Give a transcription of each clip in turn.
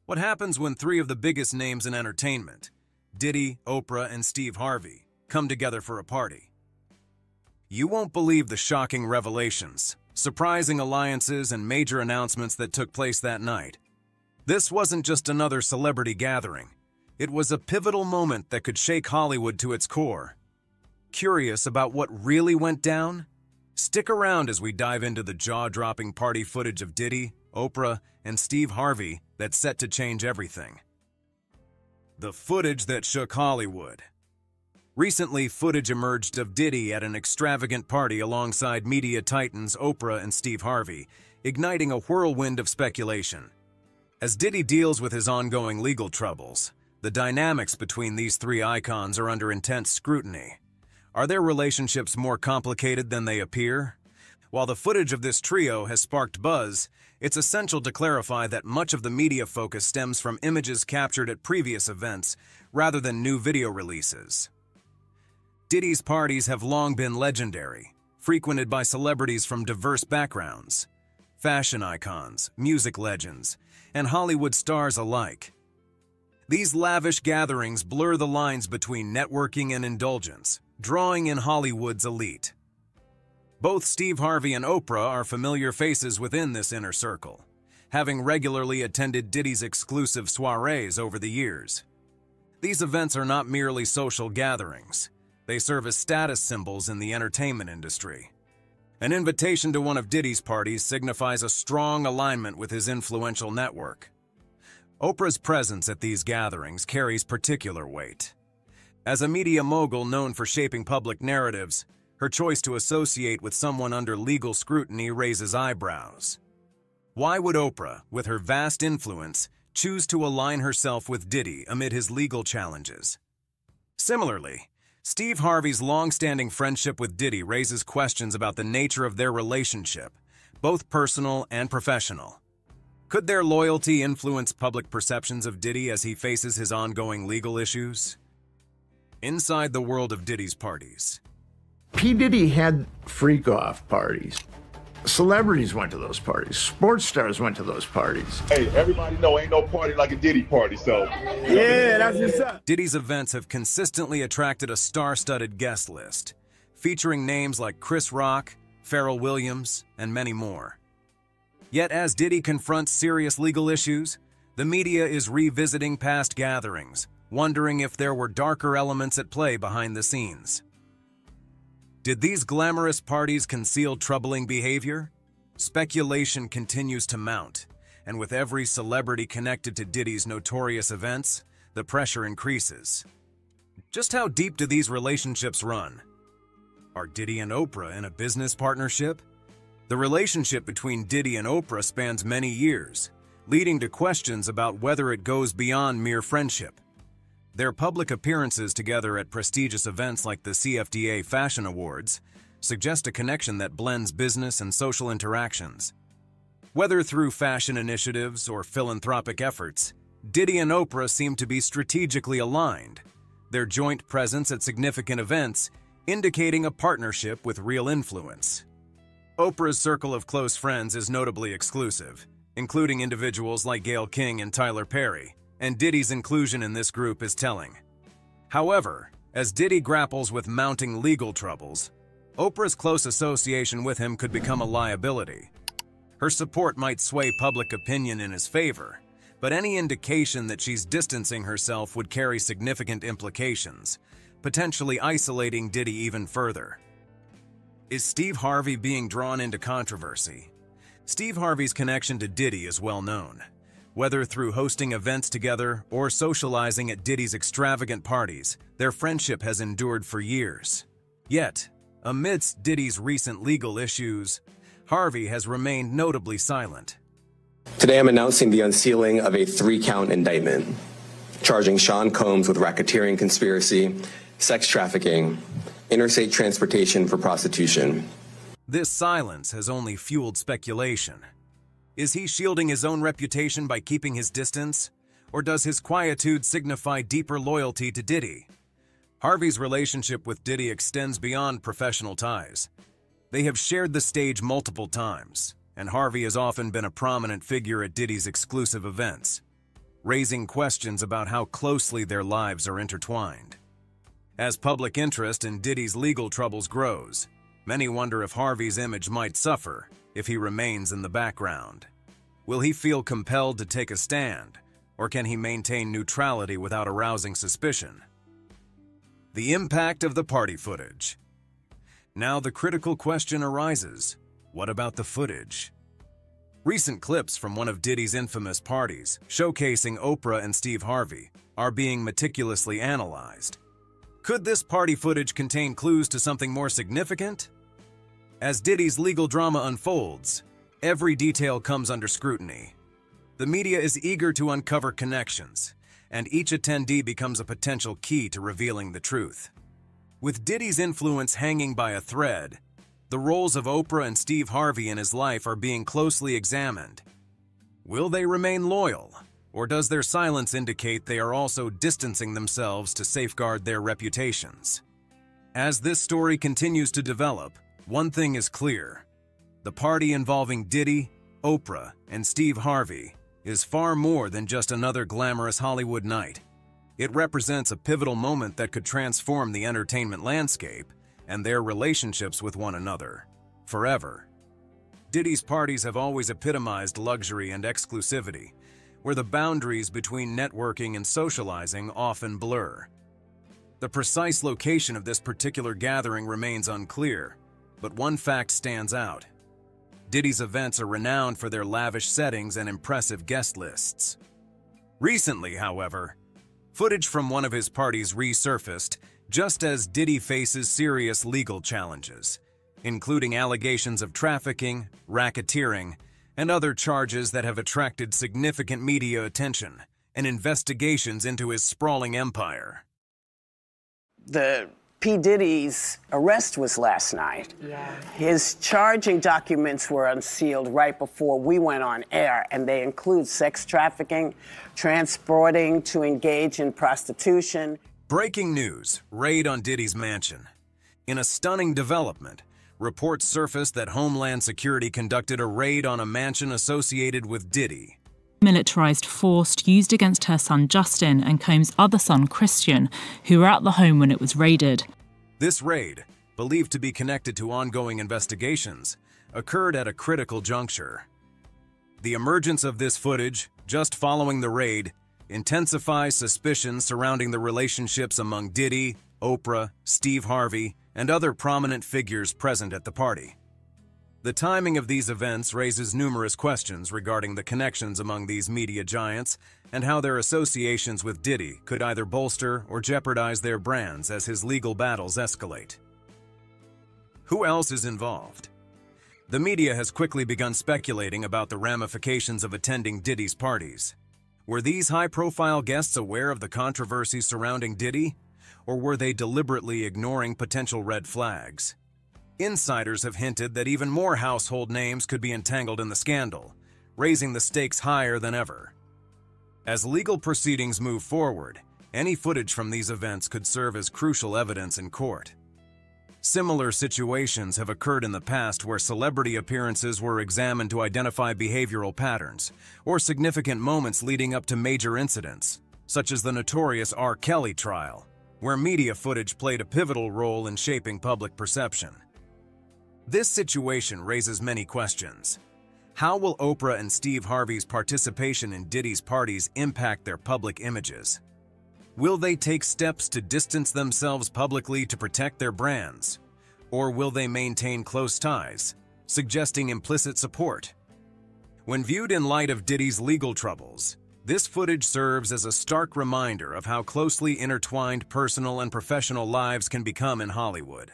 What happens when three of the biggest names in entertainment, Diddy, Oprah, and Steve Harvey, come together for a party? You won't believe the shocking revelations, surprising alliances, and major announcements that took place that night. This wasn't just another celebrity gathering. It was a pivotal moment that could shake Hollywood to its core. Curious about what really went down? Stick around as we dive into the jaw-dropping party footage of Diddy, Oprah, and Steve Harvey that's set to change everything. The footage that shook Hollywood. Recently, footage emerged of Diddy at an extravagant party alongside media titans Oprah and Steve Harvey, igniting a whirlwind of speculation. As Diddy deals with his ongoing legal troubles, the dynamics between these three icons are under intense scrutiny. Are their relationships more complicated than they appear? While the footage of this trio has sparked buzz, it's essential to clarify that much of the media focus stems from images captured at previous events rather than new video releases. Diddy's parties have long been legendary, frequented by celebrities from diverse backgrounds, fashion icons, music legends, and Hollywood stars alike. These lavish gatherings blur the lines between networking and indulgence, drawing in Hollywood's elite. Both Steve Harvey and Oprah are familiar faces within this inner circle, having regularly attended Diddy's exclusive soirees over the years. These events are not merely social gatherings. They serve as status symbols in the entertainment industry. An invitation to one of Diddy's parties signifies a strong alignment with his influential network. Oprah's presence at these gatherings carries particular weight. As a media mogul known for shaping public narratives, her choice to associate with someone under legal scrutiny raises eyebrows. Why would Oprah, with her vast influence, choose to align herself with Diddy amid his legal challenges? Similarly, Steve Harvey's long-standing friendship with Diddy raises questions about the nature of their relationship, both personal and professional. Could their loyalty influence public perceptions of Diddy as he faces his ongoing legal issues? Inside the world of Diddy's parties. P. Diddy had freak-off parties. Celebrities went to those parties. Sports stars went to those parties. Hey, everybody know ain't no party like a Diddy party, so... Yeah, that's what's up. Diddy's events have consistently attracted a star-studded guest list, featuring names like Chris Rock, Pharrell Williams, and many more. Yet as Diddy confronts serious legal issues, the media is revisiting past gatherings, wondering if there were darker elements at play behind the scenes. Did these glamorous parties conceal troubling behavior? Speculation continues to mount, and with every celebrity connected to Diddy's notorious events, the pressure increases. Just how deep do these relationships run? Are Diddy and Oprah in a business partnership? The relationship between Diddy and Oprah spans many years, leading to questions about whether it goes beyond mere friendship. Their public appearances together at prestigious events like the CFDA Fashion Awards suggest a connection that blends business and social interactions. Whether through fashion initiatives or philanthropic efforts, Diddy and Oprah seem to be strategically aligned, their joint presence at significant events indicating a partnership with real influence. Oprah's circle of close friends is notably exclusive, including individuals like Gayle King and Tyler Perry, and Diddy's inclusion in this group is telling. However, as Diddy grapples with mounting legal troubles, Oprah's close association with him could become a liability. Her support might sway public opinion in his favor, but any indication that she's distancing herself would carry significant implications, potentially isolating Diddy even further. Is Steve Harvey being drawn into controversy? Steve Harvey's connection to Diddy is well known. Whether through hosting events together or socializing at Diddy's extravagant parties, their friendship has endured for years. Yet, amidst Diddy's recent legal issues, Harvey has remained notably silent. Today I'm announcing the unsealing of a 3-count indictment, charging Sean Combs with racketeering conspiracy, sex trafficking, interstate transportation for prostitution. This silence has only fueled speculation. Is he shielding his own reputation by keeping his distance, or does his quietude signify deeper loyalty to Diddy? Harvey's relationship with Diddy extends beyond professional ties. They have shared the stage multiple times, and Harvey has often been a prominent figure at Diddy's exclusive events, raising questions about how closely their lives are intertwined. As public interest in Diddy's legal troubles grows, many wonder if Harvey's image might suffer if he remains in the background. Will he feel compelled to take a stand, or can he maintain neutrality without arousing suspicion? The impact of the party footage. Now the critical question arises, what about the footage? Recent clips from one of Diddy's infamous parties, showcasing Oprah and Steve Harvey, are being meticulously analyzed. Could this party footage contain clues to something more significant? As Diddy's legal drama unfolds, every detail comes under scrutiny. The media is eager to uncover connections, and each attendee becomes a potential key to revealing the truth. With Diddy's influence hanging by a thread, the roles of Oprah and Steve Harvey in his life are being closely examined. Will they remain loyal, or does their silence indicate they are also distancing themselves to safeguard their reputations? As this story continues to develop, one thing is clear. The party involving Diddy, Oprah, and Steve Harvey is far more than just another glamorous Hollywood night. It represents a pivotal moment that could transform the entertainment landscape and their relationships with one another forever. Diddy's parties have always epitomized luxury and exclusivity, where the boundaries between networking and socializing often blur. The precise location of this particular gathering remains unclear, but one fact stands out. Diddy's events are renowned for their lavish settings and impressive guest lists. Recently, however, footage from one of his parties resurfaced just as Diddy faces serious legal challenges, including allegations of trafficking, racketeering, and other charges that have attracted significant media attention and investigations into his sprawling empire. The P. Diddy's arrest was last night. Yeah. His charging documents were unsealed right before we went on air, and they include sex trafficking, transporting to engage in prostitution. Breaking news, raid on Diddy's mansion. In a stunning development, reports surfaced that Homeland Security conducted a raid on a mansion associated with Diddy. Militarized force used against her son Justin and Combs' other son Christian, who were at the home when it was raided. This raid, believed to be connected to ongoing investigations, occurred at a critical juncture. The emergence of this footage, just following the raid, intensifies suspicions surrounding the relationships among Diddy, Oprah, Steve Harvey, and other prominent figures present at the party. The timing of these events raises numerous questions regarding the connections among these media giants and how their associations with Diddy could either bolster or jeopardize their brands as his legal battles escalate. Who else is involved? The media has quickly begun speculating about the ramifications of attending Diddy's parties. Were these high-profile guests aware of the controversy surrounding Diddy, or were they deliberately ignoring potential red flags? Insiders have hinted that even more household names could be entangled in the scandal, raising the stakes higher than ever. As legal proceedings move forward, any footage from these events could serve as crucial evidence in court. Similar situations have occurred in the past where celebrity appearances were examined to identify behavioral patterns or significant moments leading up to major incidents, such as the notorious R. Kelly trial, where media footage played a pivotal role in shaping public perception. This situation raises many questions. How will Oprah and Steve Harvey's participation in Diddy's parties impact their public images? Will they take steps to distance themselves publicly to protect their brands? Or will they maintain close ties, suggesting implicit support? When viewed in light of Diddy's legal troubles, this footage serves as a stark reminder of how closely intertwined personal and professional lives can become in Hollywood.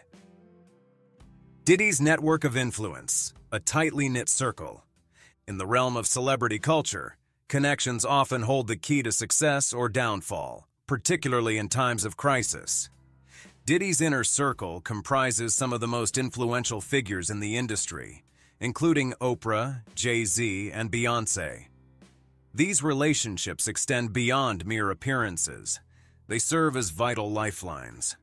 Diddy's network of influence, a tightly knit circle. In the realm of celebrity culture, connections often hold the key to success or downfall, particularly in times of crisis. Diddy's inner circle comprises some of the most influential figures in the industry, including Oprah, Jay-Z, and Beyoncé. These relationships extend beyond mere appearances. They serve as vital lifelines.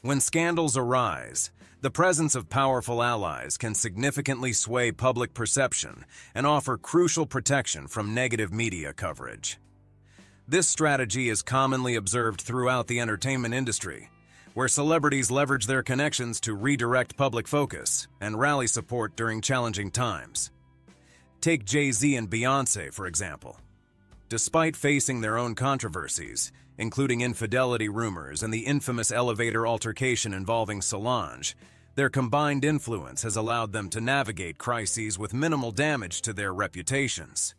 When scandals arise, the presence of powerful allies can significantly sway public perception and offer crucial protection from negative media coverage. This strategy is commonly observed throughout the entertainment industry, where celebrities leverage their connections to redirect public focus and rally support during challenging times. Take Jay-Z and Beyoncé, for example. Despite facing their own controversies, including infidelity rumors and the infamous elevator altercation involving Solange, their combined influence has allowed them to navigate crises with minimal damage to their reputations.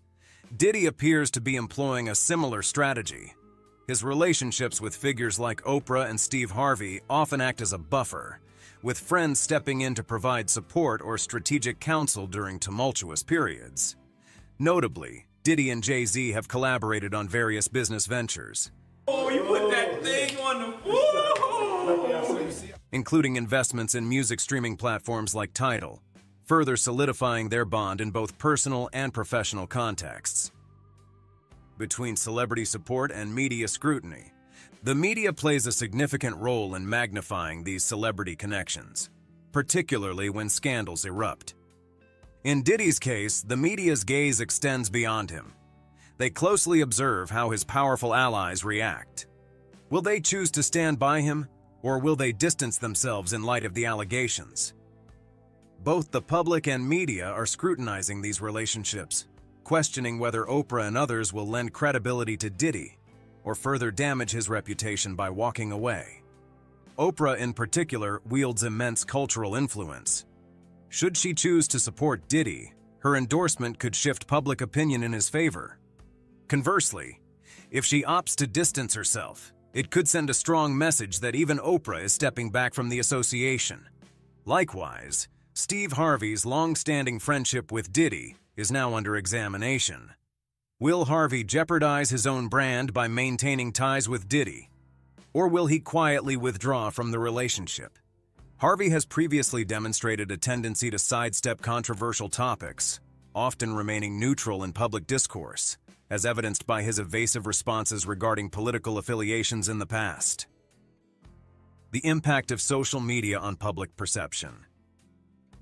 Diddy appears to be employing a similar strategy. His relationships with figures like Oprah and Steve Harvey often act as a buffer, with friends stepping in to provide support or strategic counsel during tumultuous periods. Notably, Diddy and Jay-Z have collaborated on various business ventures. Oh, you put that thing on the including investments in music streaming platforms like Tidal, further solidifying their bond in both personal and professional contexts. Between celebrity support and media scrutiny, the media plays a significant role in magnifying these celebrity connections, particularly when scandals erupt. In Diddy's case, the media's gaze extends beyond him. They closely observe how his powerful allies react. Will they choose to stand by him, or will they distance themselves in light of the allegations? Both the public and media are scrutinizing these relationships, questioning whether Oprah and others will lend credibility to Diddy or further damage his reputation by walking away. Oprah, in particular, wields immense cultural influence. Should she choose to support Diddy, her endorsement could shift public opinion in his favor. Conversely, if she opts to distance herself, it could send a strong message that even Oprah is stepping back from the association. Likewise, Steve Harvey's long-standing friendship with Diddy is now under examination. Will Harvey jeopardize his own brand by maintaining ties with Diddy? Or will he quietly withdraw from the relationship? Harvey has previously demonstrated a tendency to sidestep controversial topics, often remaining neutral in public discourse, as evidenced by his evasive responses regarding political affiliations in the past. The impact of social media on public perception.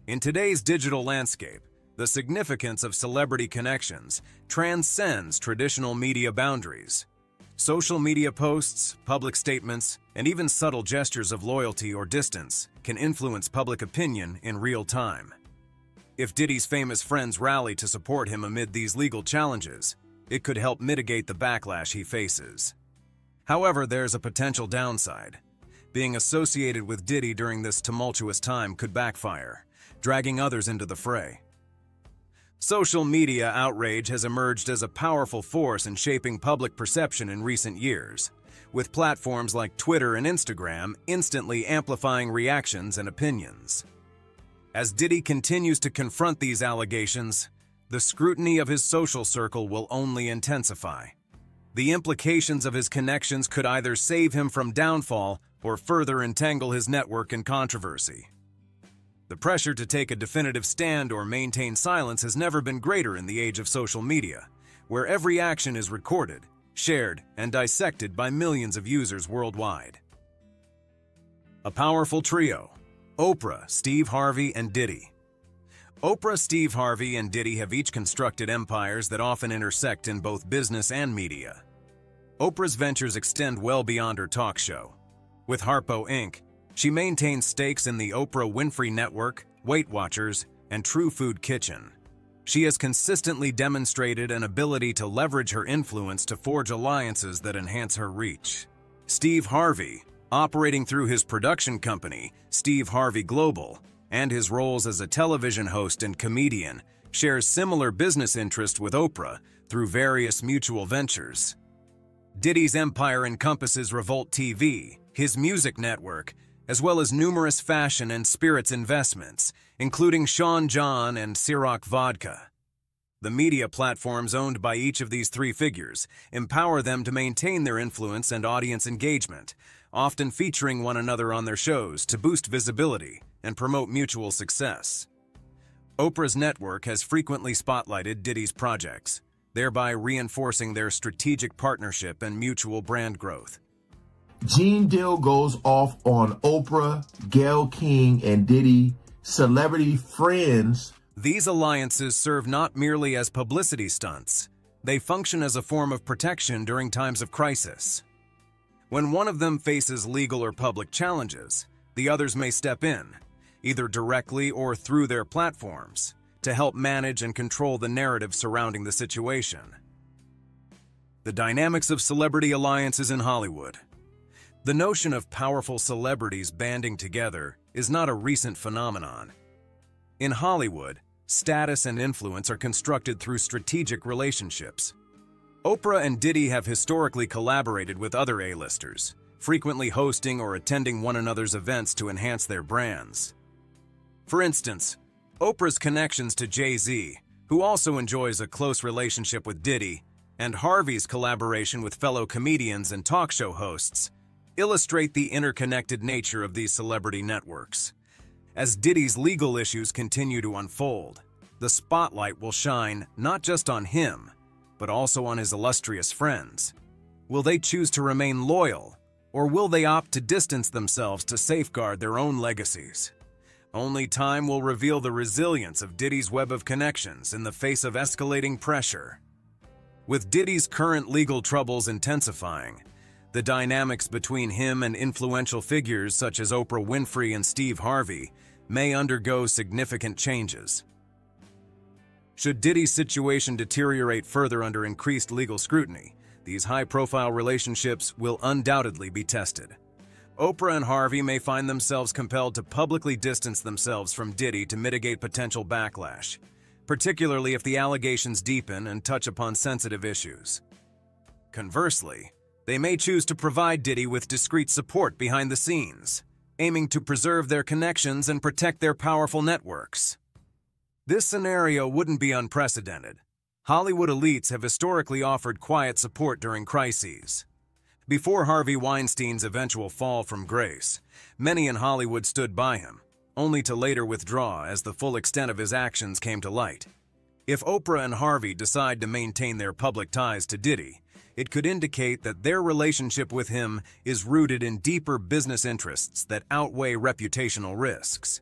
In today's digital landscape, the significance of celebrity connections transcends traditional media boundaries. Social media posts, public statements, and even subtle gestures of loyalty or distance can influence public opinion in real time. If Diddy's famous friends rally to support him amid these legal challenges, it could help mitigate the backlash he faces. However, there's a potential downside. Being associated with Diddy during this tumultuous time could backfire, dragging others into the fray. Social media outrage has emerged as a powerful force in shaping public perception in recent years, with platforms like Twitter and Instagram instantly amplifying reactions and opinions. As Diddy continues to confront these allegations, the scrutiny of his social circle will only intensify. The implications of his connections could either save him from downfall or further entangle his network in controversy. The pressure to take a definitive stand or maintain silence has never been greater in the age of social media, where every action is recorded, shared, and dissected by millions of users worldwide. A powerful trio: Oprah, Steve Harvey, and Diddy. Oprah, Steve Harvey, and Diddy have each constructed empires that often intersect in both business and media. Oprah's ventures extend well beyond her talk show. With Harpo Inc., she maintains stakes in the Oprah Winfrey Network, Weight Watchers, and True Food Kitchen. She has consistently demonstrated an ability to leverage her influence to forge alliances that enhance her reach. Steve Harvey, operating through his production company, Steve Harvey Global, and his roles as a television host and comedian, shares similar business interests with Oprah through various mutual ventures. Diddy's empire encompasses Revolt TV, his music network, as well as numerous fashion and spirits investments, including Sean John and Ciroc Vodka. The media platforms owned by each of these three figures empower them to maintain their influence and audience engagement, often featuring one another on their shows to boost visibility and promote mutual success. Oprah's network has frequently spotlighted Diddy's projects, thereby reinforcing their strategic partnership and mutual brand growth. Gene Deal goes off on Oprah, Gayle King, and Diddy, celebrity friends. These alliances serve not merely as publicity stunts. They function as a form of protection during times of crisis. When one of them faces legal or public challenges, the others may step in, either directly or through their platforms, to help manage and control the narrative surrounding the situation. The dynamics of celebrity alliances in Hollywood. The notion of powerful celebrities banding together is not a recent phenomenon. In Hollywood, status and influence are constructed through strategic relationships. Oprah and Diddy have historically collaborated with other A-listers, frequently hosting or attending one another's events to enhance their brands. For instance, Oprah's connections to Jay-Z, who also enjoys a close relationship with Diddy, and Harvey's collaboration with fellow comedians and talk show hosts illustrate the interconnected nature of these celebrity networks. As Diddy's legal issues continue to unfold, the spotlight will shine not just on him, but also on his illustrious friends. Will they choose to remain loyal, or will they opt to distance themselves to safeguard their own legacies? Only time will reveal the resilience of Diddy's web of connections in the face of escalating pressure. With Diddy's current legal troubles intensifying, the dynamics between him and influential figures such as Oprah Winfrey and Steve Harvey may undergo significant changes. Should Diddy's situation deteriorate further under increased legal scrutiny, these high-profile relationships will undoubtedly be tested. Oprah and Harvey may find themselves compelled to publicly distance themselves from Diddy to mitigate potential backlash, particularly if the allegations deepen and touch upon sensitive issues. Conversely, they may choose to provide Diddy with discreet support behind the scenes, aiming to preserve their connections and protect their powerful networks. This scenario wouldn't be unprecedented. Hollywood elites have historically offered quiet support during crises. Before Harvey Weinstein's eventual fall from grace, many in Hollywood stood by him, only to later withdraw as the full extent of his actions came to light. If Oprah and Harvey decide to maintain their public ties to Diddy, it could indicate that their relationship with him is rooted in deeper business interests that outweigh reputational risks.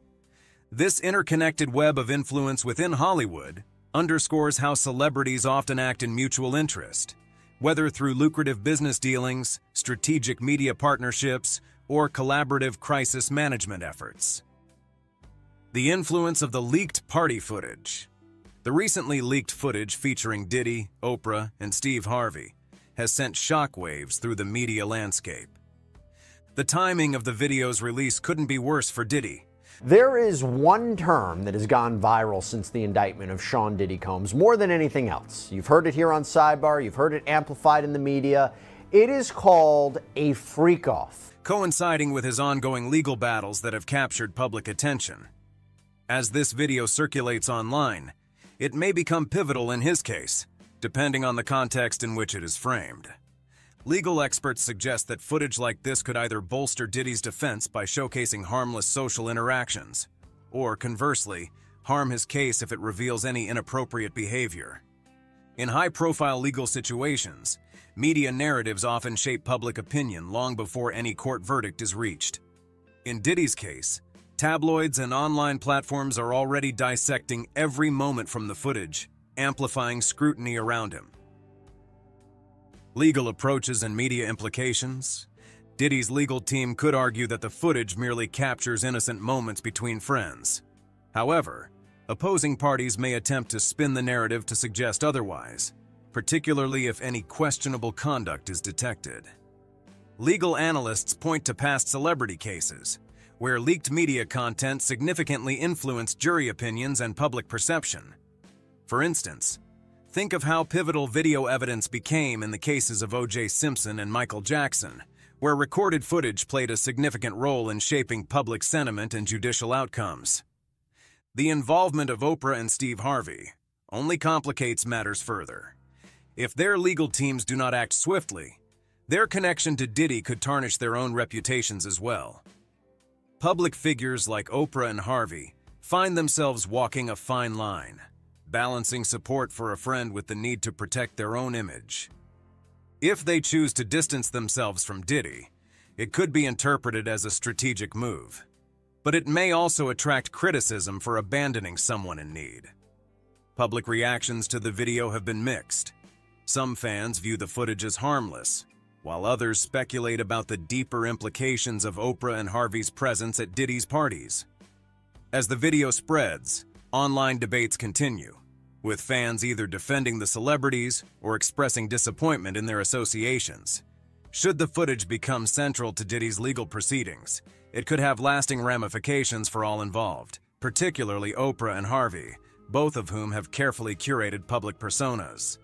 This interconnected web of influence within Hollywood underscores how celebrities often act in mutual interest, whether through lucrative business dealings, strategic media partnerships, or collaborative crisis management efforts. The influence of the leaked party footage. The recently leaked footage featuring Diddy, Oprah, and Steve Harvey has sent shockwaves through the media landscape. The timing of the video's release couldn't be worse for Diddy. There is one term that has gone viral since the indictment of Sean Diddy Combs more than anything else. You've heard it here on Sidebar, you've heard it amplified in the media. It is called a freak-off. Coinciding with his ongoing legal battles that have captured public attention. As this video circulates online, it may become pivotal in his case, depending on the context in which it is framed. Legal experts suggest that footage like this could either bolster Diddy's defense by showcasing harmless social interactions, or conversely, harm his case if it reveals any inappropriate behavior. In high-profile legal situations, media narratives often shape public opinion long before any court verdict is reached. In Diddy's case, tabloids and online platforms are already dissecting every moment from the footage, amplifying scrutiny around him. Legal approaches and media implications. Diddy's legal team could argue that the footage merely captures innocent moments between friends. However, opposing parties may attempt to spin the narrative to suggest otherwise, particularly if any questionable conduct is detected. Legal analysts point to past celebrity cases, where leaked media content significantly influenced jury opinions and public perception. For instance, think of how pivotal video evidence became in the cases of O.J. Simpson and Michael Jackson, where recorded footage played a significant role in shaping public sentiment and judicial outcomes. The involvement of Oprah and Steve Harvey only complicates matters further. If their legal teams do not act swiftly, their connection to Diddy could tarnish their own reputations as well. Public figures like Oprah and Harvey find themselves walking a fine line, balancing support for a friend with the need to protect their own image. If they choose to distance themselves from Diddy, It could be interpreted as a strategic move, but it may also attract criticism for abandoning someone in need. Public reactions to the video have been mixed. Some fans view the footage as harmless, while others speculate about the deeper implications of Oprah and Harvey's presence at Diddy's parties. As the video spreads, online debates continue, with fans either defending the celebrities or expressing disappointment in their associations. Should the footage become central to Diddy's legal proceedings, it could have lasting ramifications for all involved, particularly Oprah and Harvey, both of whom have carefully curated public personas.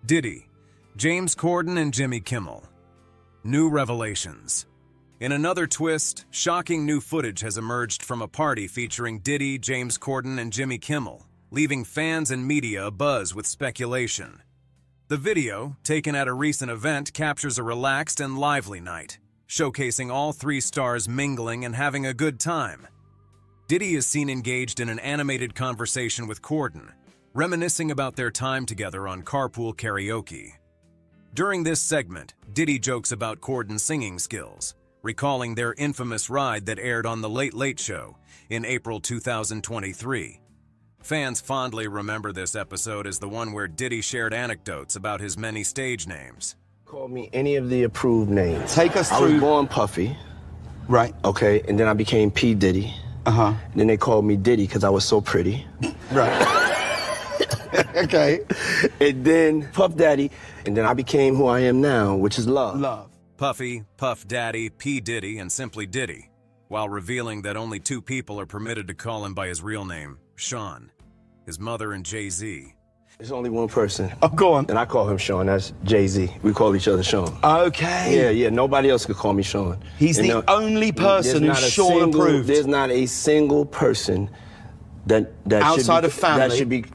Diddy, James Corden and Jimmy Kimmel. New revelations. In another twist, shocking new footage has emerged from a party featuring Diddy, James Corden, and Jimmy Kimmel, leaving fans and media abuzz with speculation. The video, taken at a recent event, captures a relaxed and lively night, showcasing all three stars mingling and having a good time. Diddy is seen engaged in an animated conversation with Corden, reminiscing about their time together on Carpool Karaoke. During this segment, Diddy jokes about Corden's singing skills, recalling their infamous ride that aired on The Late Late Show in April 2023. Fans fondly remember this episode as the one where Diddy shared anecdotes about his many stage names. Call me any of the approved names. Take us through. I was born Puffy. Right. Okay, and then I became P. Diddy. Uh-huh. And then they called me Diddy because I was so pretty. Right. Okay. And then Puff Daddy, and then I became who I am now, which is Love. Love. Puffy, Puff Daddy, P. Diddy, and simply Diddy, while revealing that only two people are permitted to call him by his real name, Sean, his mother and Jay-Z. There's only one person. Oh, go on. And I call him Sean. That's Jay-Z. We call each other Sean. Okay. Yeah. Nobody else could call me Sean. He's the only person who's Sean approved. There's not a single person that outside of family. That should be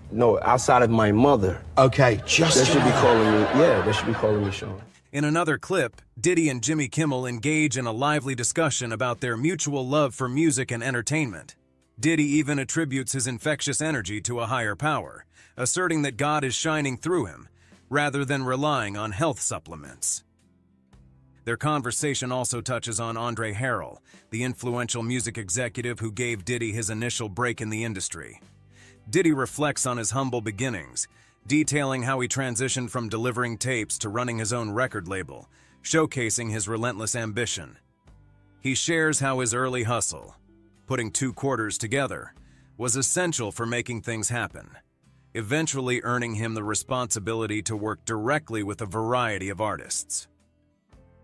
outside of my mother. Okay, that should be calling me. Yeah, that should be calling me Sean. In another clip, Diddy and Jimmy Kimmel engage in a lively discussion about their mutual love for music and entertainment. Diddy even attributes his infectious energy to a higher power, asserting that God is shining through him, rather than relying on health supplements. Their conversation also touches on Andre Harrell, the influential music executive who gave Diddy his initial break in the industry. Diddy reflects on his humble beginnings, detailing how he transitioned from delivering tapes to running his own record label, showcasing his relentless ambition. He shares how his early hustle, putting two quarters together, was essential for making things happen, eventually earning him the responsibility to work directly with a variety of artists.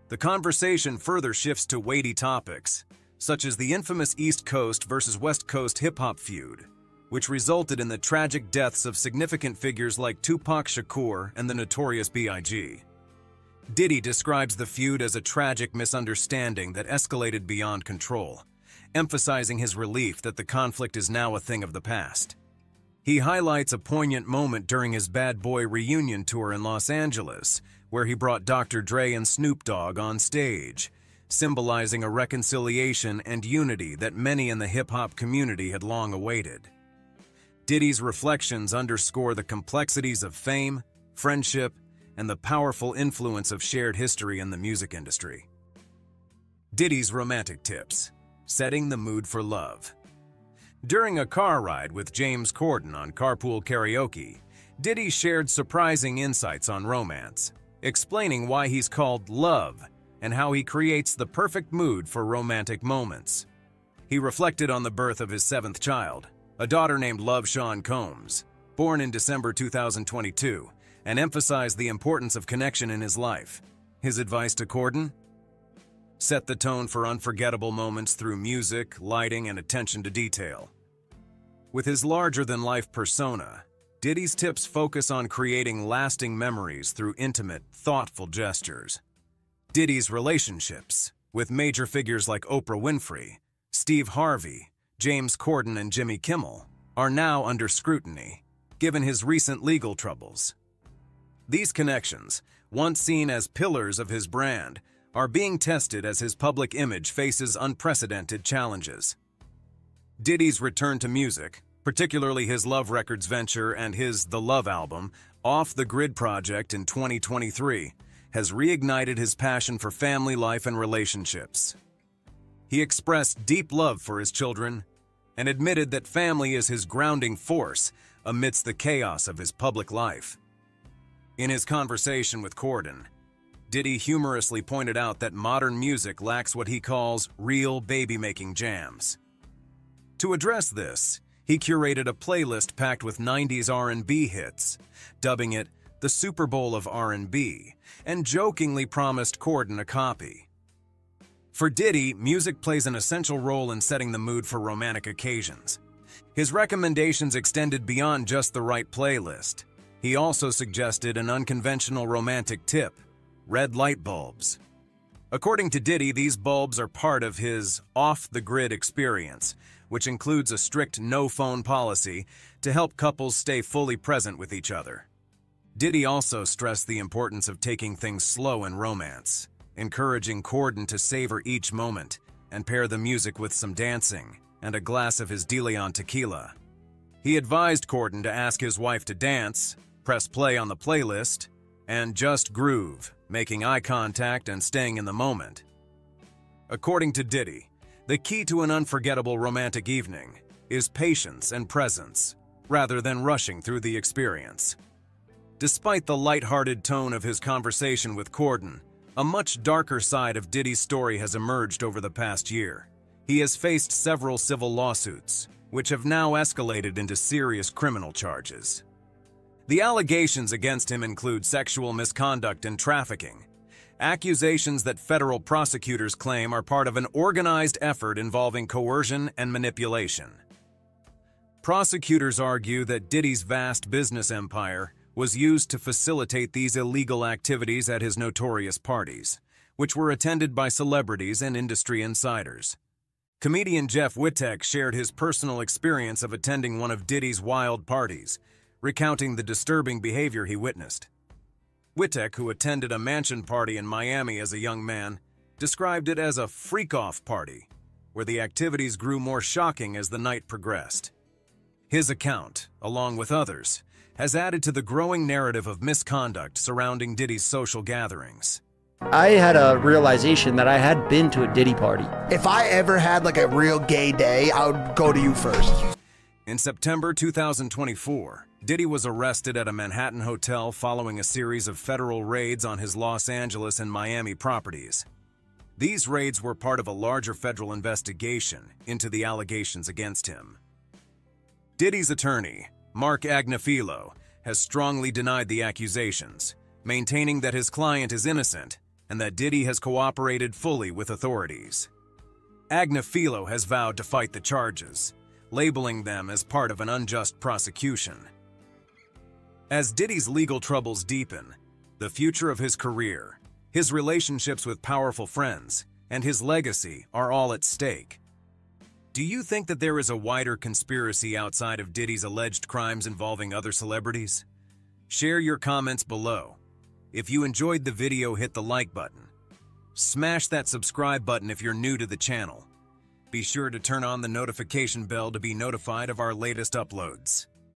The conversation further shifts to weighty topics, such as the infamous East Coast versus West Coast hip-hop feud, which resulted in the tragic deaths of significant figures like Tupac Shakur and the Notorious B.I.G. Diddy describes the feud as a tragic misunderstanding that escalated beyond control, emphasizing his relief that the conflict is now a thing of the past. He highlights a poignant moment during his Bad Boy reunion tour in Los Angeles, where he brought Dr. Dre and Snoop Dogg on stage, symbolizing a reconciliation and unity that many in the hip-hop community had long awaited. Diddy's reflections underscore the complexities of fame, friendship, and the powerful influence of shared history in the music industry. Diddy's romantic tips, setting the mood for love. During a car ride with James Corden on Carpool Karaoke, Diddy shared surprising insights on romance, explaining why he's called Love and how he creates the perfect mood for romantic moments. He reflected on the birth of his seventh child, a daughter named Love Sean Combs, born in December 2022, and emphasized the importance of connection in his life. His advice to Corden? Set the tone for unforgettable moments through music, lighting, and attention to detail. With his larger-than-life persona, Diddy's tips focus on creating lasting memories through intimate, thoughtful gestures. Diddy's relationships, with major figures like Oprah Winfrey, Steve Harvey, James Corden, and Jimmy Kimmel, are now under scrutiny, given his recent legal troubles. These connections, once seen as pillars of his brand, are being tested as his public image faces unprecedented challenges. Diddy's return to music, particularly his Love Records venture and his The Love album, Off the Grid project in 2023, has reignited his passion for family life and relationships. He expressed deep love for his children and admitted that family is his grounding force amidst the chaos of his public life. In his conversation with Corden, Diddy humorously pointed out that modern music lacks what he calls real baby-making jams. To address this, he curated a playlist packed with 90s R&B hits, dubbing it the Super Bowl of R&B, and jokingly promised Corden a copy. For Diddy, music plays an essential role in setting the mood for romantic occasions. His recommendations extended beyond just the right playlist. He also suggested an unconventional romantic tip: red light bulbs. According to Diddy, these bulbs are part of his off-the-grid experience, which includes a strict no-phone policy to help couples stay fully present with each other. Diddy also stressed the importance of taking things slow in romance, encouraging Corden to savor each moment and pair the music with some dancing and a glass of his De Leon tequila. He advised Corden to ask his wife to dance, press play on the playlist, and just groove, making eye contact and staying in the moment. According to Diddy, the key to an unforgettable romantic evening is patience and presence, rather than rushing through the experience. Despite the lighthearted tone of his conversation with Corden, a much darker side of Diddy's story has emerged over the past year. He has faced several civil lawsuits, which have now escalated into serious criminal charges. The allegations against him include sexual misconduct and trafficking, accusations that federal prosecutors claim are part of an organized effort involving coercion and manipulation. Prosecutors argue that Diddy's vast business empire was used to facilitate these illegal activities at his notorious parties, which were attended by celebrities and industry insiders. Comedian Jeff Wittek shared his personal experience of attending one of Diddy's wild parties, recounting the disturbing behavior he witnessed. Wittek, who attended a mansion party in Miami as a young man, described it as a freak-off party, where the activities grew more shocking as the night progressed. His account, along with others, has added to the growing narrative of misconduct surrounding Diddy's social gatherings. I had a realization that I had been to a Diddy party. If I ever had like a real gay day, I would go to you first. In September 2024, Diddy was arrested at a Manhattan hotel following a series of federal raids on his Los Angeles and Miami properties. These raids were part of a larger federal investigation into the allegations against him. Diddy's attorney, Mark Agnifilo, has strongly denied the accusations, maintaining that his client is innocent and that Diddy has cooperated fully with authorities. Agnifilo has vowed to fight the charges, labeling them as part of an unjust prosecution. As Diddy's legal troubles deepen, the future of his career, his relationships with powerful friends, and his legacy are all at stake. Do you think that there is a wider conspiracy outside of Diddy's alleged crimes involving other celebrities? Share your comments below. If you enjoyed the video, hit the like button. Smash that subscribe button if you're new to the channel. Be sure to turn on the notification bell to be notified of our latest uploads.